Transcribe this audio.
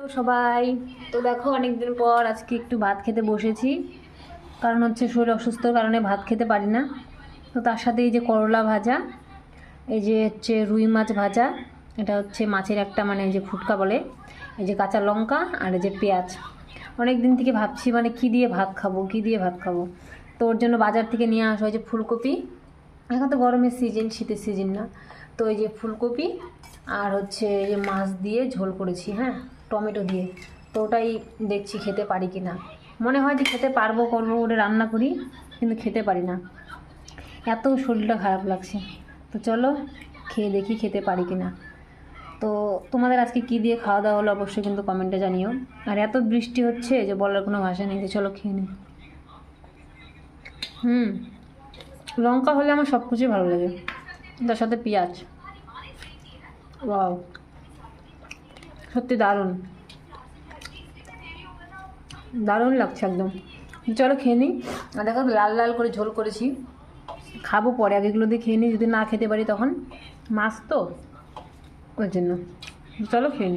তো সবাই তো দেখো অনেকদিন পর আজকে একটু ভাত খেতে বসেছি, কারণ হচ্ছে শরীর অসুস্থর কারণে ভাত খেতে পারি না। তো তার সাথে এই যে করলা ভাজা, এই যে হচ্ছে রুই মাছ ভাজা, এটা হচ্ছে মাছের একটা মানে এই যে ফুটকা বলে, এই যে কাঁচা লঙ্কা আর এই যে পেঁয়াজ। অনেক দিন থেকে ভাবছি মানে কী দিয়ে ভাত খাবো, কী দিয়ে ভাত খাবো। তো ওর জন্য বাজার থেকে নিয়ে আসা হয়েছে ফুলকপি। এখন তো গরমের সিজন, শীতের সিজন না। তো এই যে ফুলকপি আর হচ্ছে এই যে মাছ দিয়ে ঝোল করেছি, হ্যাঁ, টমেটো দিয়ে। তো ওটাই দেখছি খেতে পারি কি না। মনে হয় যে খেতে পারবো, করবো ওটা রান্না করি, কিন্তু খেতে পারি না, এত শরীরটা খারাপ লাগছে। তো চলো খেয়ে দেখি খেতে পারি কি না। তো তোমাদের আজকে কী দিয়ে খাওয়া দাওয়া হলো অবশ্যই কিন্তু কমেন্টে জানিও। আর এত বৃষ্টি হচ্ছে যে বলার কোনো ভাষা নেই। যে চলো খেয়ে নিই। লঙ্কা হলে আমার সব কিছুই ভালো লাগে, তার সাথে পেঁয়াজ। ওয়াও, সত্যি দারুণ দারুণ লাগছে একদম। চলো খেয়ে নিই। আর দেখো লাল লাল করে ঝোল করেছি, খাবো পরে, আগে এগুলো দিয়ে খেয়ে নিই, যদি না খেতে পারি তখন। মাছ তো ওই জন্য। চলো খেয়ে নিই।